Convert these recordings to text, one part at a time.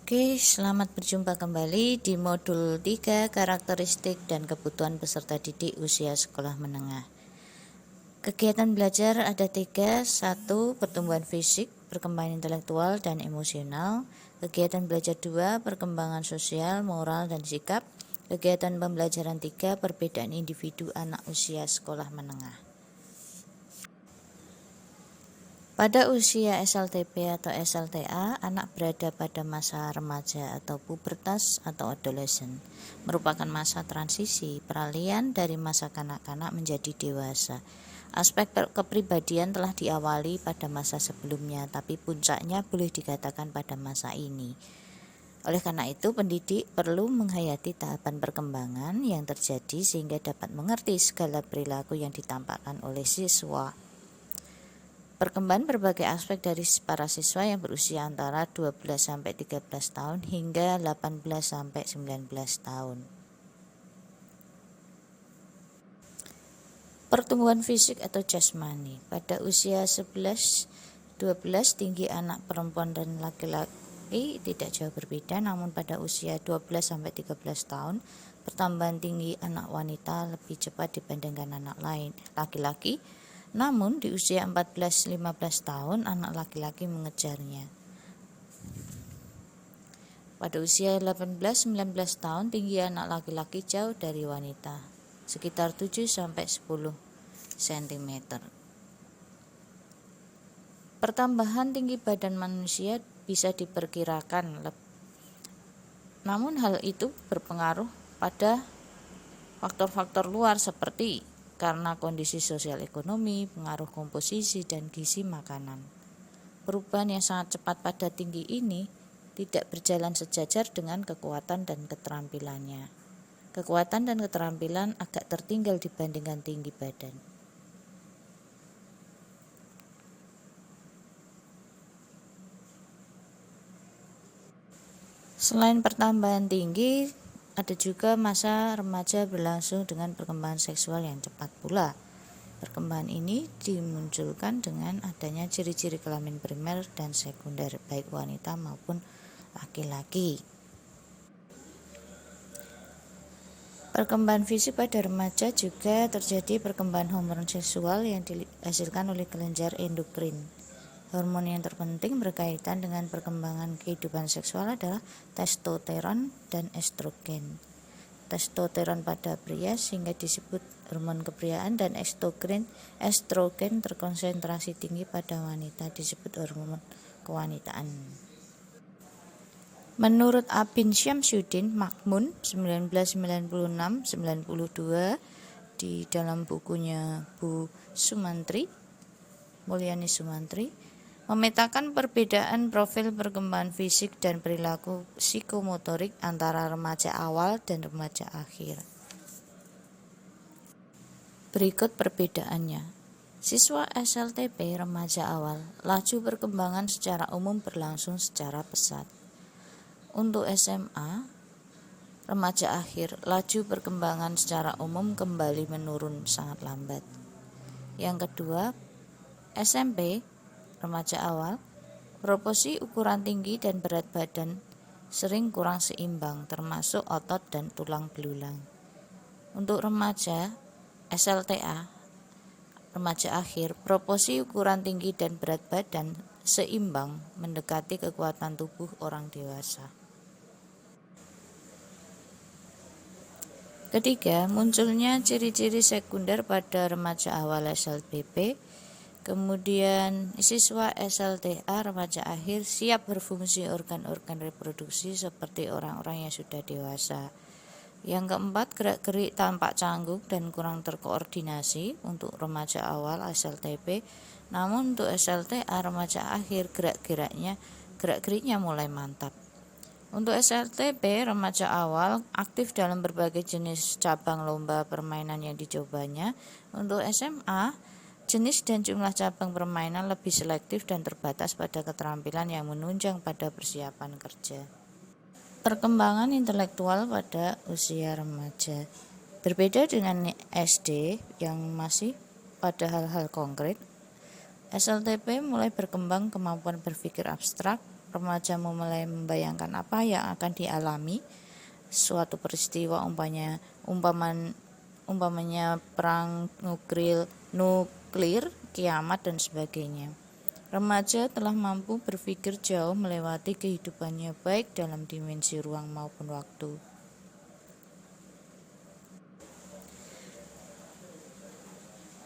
Oke, selamat berjumpa kembali di modul 3 karakteristik dan kebutuhan peserta didik usia sekolah menengah. Kegiatan belajar ada 3, 1. Pertumbuhan fisik, perkembangan intelektual dan emosional. Kegiatan belajar 2, perkembangan sosial, moral dan sikap. Kegiatan pembelajaran 3, perbedaan individu anak usia sekolah menengah. Pada usia SLTP atau SLTA, anak berada pada masa remaja atau pubertas atau adolesen, merupakan masa transisi peralihan dari masa kanak-kanak menjadi dewasa. Aspek kepribadian telah diawali pada masa sebelumnya, tapi puncaknya boleh dikatakan pada masa ini. Oleh karena itu, pendidik perlu menghayati tahapan perkembangan yang terjadi sehingga dapat mengerti segala perilaku yang ditampakkan oleh siswa. Perkembangan berbagai aspek dari para siswa yang berusia antara 12-13 tahun hingga 18-19 tahun. Pertumbuhan fisik atau jasmani. Pada usia 11-12 tinggi anak perempuan dan laki-laki tidak jauh berbeda, namun pada usia 12-13 tahun pertambahan tinggi anak wanita lebih cepat dibandingkan anak lain laki-laki. Namun di usia 14-15 tahun anak laki-laki mengejarnya. Pada usia 18-19 tahun tinggi anak laki-laki jauh dari wanita, sekitar 7-10 cm. Pertambahan tinggi badan manusia bisa diperkirakan, namun hal itu berpengaruh pada faktor-faktor luar seperti karena kondisi sosial ekonomi, pengaruh komposisi dan gizi makanan. Perubahan yang sangat cepat pada tinggi ini tidak berjalan sejajar dengan kekuatan dan keterampilannya. Kekuatan dan keterampilan agak tertinggal dibandingkan tinggi badan. Selain pertambahan tinggi, ada juga masa remaja berlangsung dengan perkembangan seksual yang cepat pula. Perkembangan ini dimunculkan dengan adanya ciri-ciri kelamin primer dan sekunder baik wanita maupun laki-laki. Perkembangan fisik pada remaja juga terjadi perkembangan hormon seksual yang dihasilkan oleh kelenjar endokrin. Hormon yang terpenting berkaitan dengan perkembangan kehidupan seksual adalah testosteron dan estrogen. Testosteron pada pria sehingga disebut hormon kepriaan dan estrogen terkonsentrasi tinggi pada wanita disebut hormon kewanitaan. Menurut Abin Syamsuddin Makmun 1996-92 di dalam bukunya Bu Sumantri, Mulyani Sumantri, memetakan perbedaan profil perkembangan fisik dan perilaku psikomotorik antara remaja awal dan remaja akhir. Berikut perbedaannya. Siswa SLTP remaja awal, laju perkembangan secara umum berlangsung secara pesat. Untuk SMA, remaja akhir, laju perkembangan secara umum kembali menurun sangat lambat. Yang kedua, SMP, remaja awal, proporsi ukuran tinggi dan berat badan sering kurang seimbang, termasuk otot dan tulang belulang. Untuk remaja SLTA, remaja akhir, proporsi ukuran tinggi dan berat badan seimbang, mendekati kekuatan tubuh orang dewasa. Ketiga, munculnya ciri-ciri sekunder pada remaja awal SLTP. Kemudian siswa SLTA remaja akhir siap berfungsi organ-organ reproduksi seperti orang-orang yang sudah dewasa. Yang keempat, gerak-gerik tampak canggung dan kurang terkoordinasi untuk remaja awal SLTP. Namun untuk SLTA remaja akhir gerak-geriknya mulai mantap. Untuk SLTP remaja awal aktif dalam berbagai jenis cabang lomba permainan yang dicobanya. Untuk SMA, jenis dan jumlah cabang permainan lebih selektif dan terbatas pada keterampilan yang menunjang pada persiapan kerja. Perkembangan intelektual pada usia remaja. Berbeda dengan SD yang masih pada hal-hal konkret, SLTP mulai berkembang kemampuan berpikir abstrak, remaja mulai membayangkan apa yang akan dialami, suatu peristiwa umpamanya perang nuklir, kiamat dan sebagainya. Remaja telah mampu berpikir jauh melewati kehidupannya baik dalam dimensi ruang maupun waktu.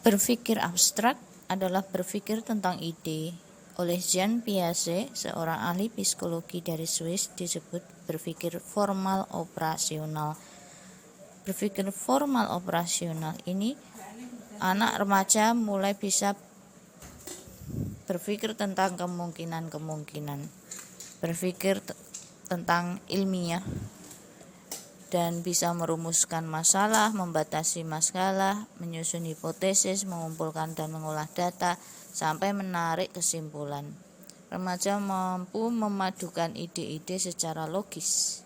Berpikir abstrak adalah berpikir tentang ide. Oleh Jean Piaget, seorang ahli psikologi dari Swiss, disebut berpikir formal operasional. Berpikir formal operasional ini anak remaja mulai bisa berpikir tentang kemungkinan-kemungkinan, berpikir tentang ilmiah, dan bisa merumuskan masalah, membatasi masalah, menyusun hipotesis, mengumpulkan dan mengolah data, sampai menarik kesimpulan. Remaja mampu memadukan ide-ide secara logis.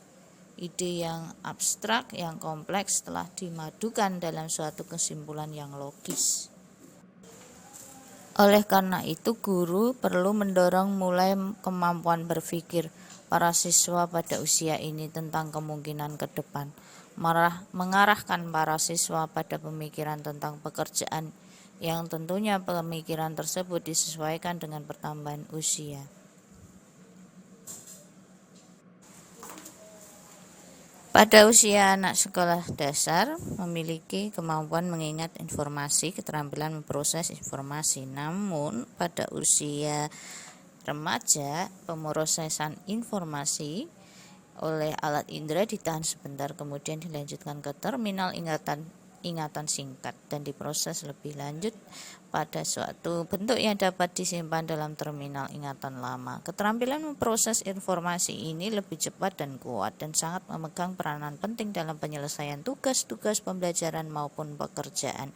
Ide yang abstrak, yang kompleks telah dimadukan dalam suatu kesimpulan yang logis. Oleh karena itu, guru perlu mendorong mulai kemampuan berpikir para siswa pada usia ini tentang kemungkinan ke depan, mengarahkan para siswa pada pemikiran tentang pekerjaan yang tentunya pemikiran tersebut disesuaikan dengan pertambahan usia. Pada usia anak sekolah dasar memiliki kemampuan mengingat informasi, keterampilan memproses informasi. Namun pada usia remaja, pemrosesan informasi oleh alat indera ditahan sebentar, kemudian dilanjutkan ke terminal ingatan singkat dan diproses lebih lanjut pada suatu bentuk yang dapat disimpan dalam terminal ingatan lama. Keterampilan memproses informasi ini lebih cepat dan kuat dan sangat memegang peranan penting dalam penyelesaian tugas-tugas pembelajaran maupun pekerjaan.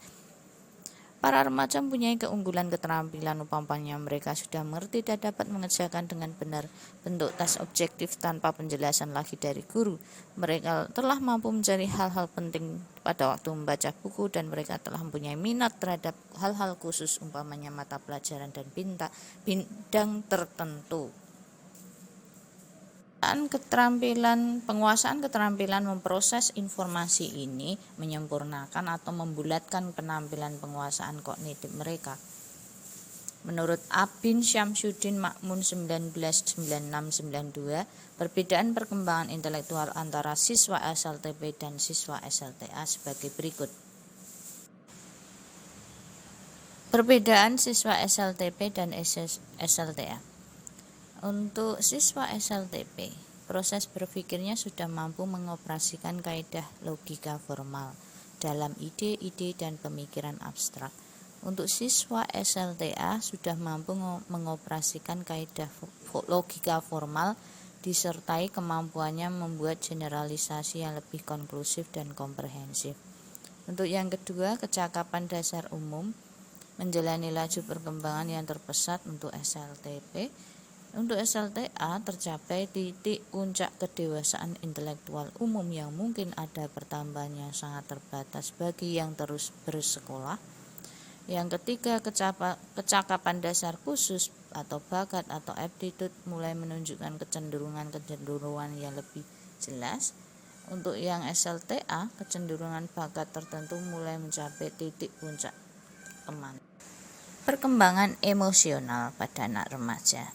Para remaja mempunyai keunggulan keterampilan, umpamanya mereka sudah mengerti dan dapat mengerjakan dengan benar bentuk tes objektif tanpa penjelasan lagi dari guru. Mereka telah mampu mencari hal-hal penting pada waktu membaca buku, dan mereka telah mempunyai minat terhadap hal-hal khusus, umpamanya mata pelajaran dan bidang tertentu. Penguasaan keterampilan memproses informasi ini menyempurnakan atau membulatkan penampilan penguasaan kognitif mereka. Menurut Abin Syamsuddin Ma'mun 1996-92, perbedaan perkembangan intelektual antara siswa SLTP dan siswa SLTA sebagai berikut. Perbedaan siswa SLTP dan SLTA. Untuk siswa SLTP, proses berpikirnya sudah mampu mengoperasikan kaidah logika formal dalam ide-ide dan pemikiran abstrak. Untuk siswa SLTA sudah mampu mengoperasikan kaidah logika formal disertai kemampuannya membuat generalisasi yang lebih konklusif dan komprehensif. Untuk yang kedua, kecakapan dasar umum menjalani laju perkembangan yang terpesat untuk SLTP. Untuk SLTA tercapai titik puncak kedewasaan intelektual umum yang mungkin ada pertambahan yang sangat terbatas bagi yang terus bersekolah. Yang ketiga, kecakapan dasar khusus atau bakat atau aptitude mulai menunjukkan kecenderungan yang lebih jelas. Untuk yang SLTA, kecenderungan bakat tertentu mulai mencapai titik puncak perkembangan emosional pada anak remaja.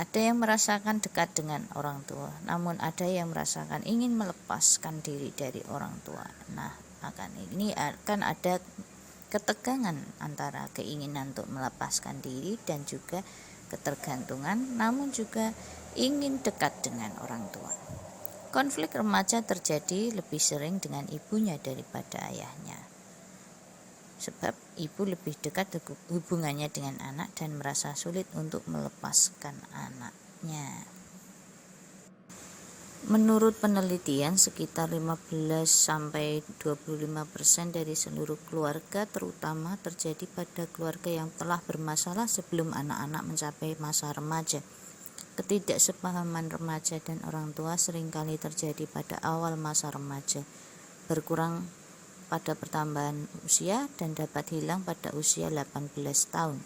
Ada yang merasakan dekat dengan orang tua, namun ada yang merasakan ingin melepaskan diri dari orang tua. Nah, akan ada ketegangan antara keinginan untuk melepaskan diri dan juga ketergantungan, namun juga ingin dekat dengan orang tua. Konflik remaja terjadi lebih sering dengan ibunya daripada ayahnya, sebab ibu lebih dekat hubungannya dengan anak dan merasa sulit untuk melepaskan anaknya. Menurut penelitian, sekitar 15-25% dari seluruh keluarga, terutama terjadi pada keluarga yang telah bermasalah sebelum anak-anak mencapai masa remaja. Ketidaksepahaman remaja dan orang tua seringkali terjadi pada awal masa remaja, berkurang pada pertambahan usia dan dapat hilang pada usia 18 tahun.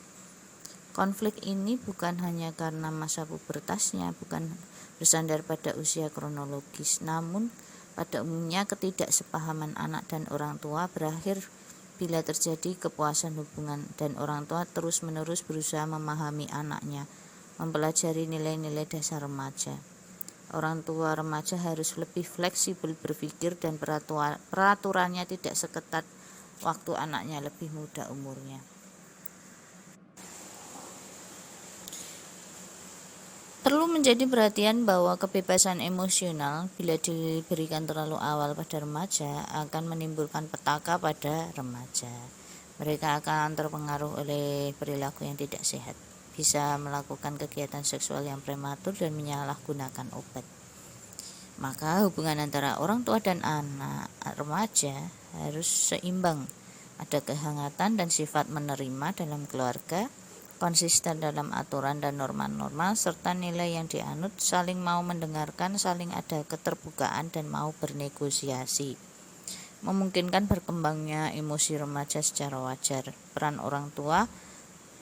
Konflik ini bukan hanya karena masa pubertasnya, bukan bersandar pada usia kronologis, namun pada umumnya ketidaksepahaman anak dan orang tua berakhir bila terjadi kepuasan hubungan dan orang tua terus-menerus berusaha memahami anaknya, mempelajari nilai-nilai dasar remaja. Orang tua remaja harus lebih fleksibel berpikir dan peraturannya tidak seketat waktu anaknya lebih muda umurnya. Perlu menjadi perhatian bahwa kebebasan emosional bila diberikan terlalu awal pada remaja akan menimbulkan petaka pada remaja. Mereka akan terpengaruh oleh perilaku yang tidak sehat, bisa melakukan kegiatan seksual yang prematur dan menyalahgunakan obat. Maka hubungan antara orang tua dan anak remaja harus seimbang, ada kehangatan dan sifat menerima dalam keluarga, konsisten dalam aturan dan norma-norma, serta nilai yang dianut, saling mau mendengarkan, saling ada keterbukaan dan mau bernegosiasi. Memungkinkan berkembangnya emosi remaja secara wajar. Peran orang tua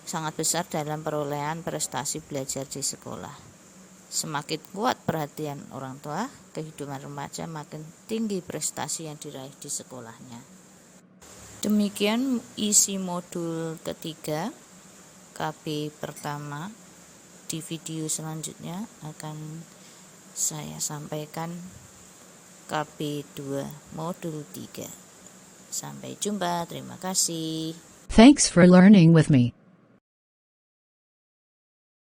sangat besar dalam perolehan prestasi belajar di sekolah. Semakin kuat perhatian orang tua, kehidupan remaja makin tinggi prestasi yang diraih di sekolahnya. Demikian isi modul ketiga KB pertama. Di video selanjutnya akan saya sampaikan KB 2 modul 3. Sampai jumpa, terima kasih. Thanks for learning with me.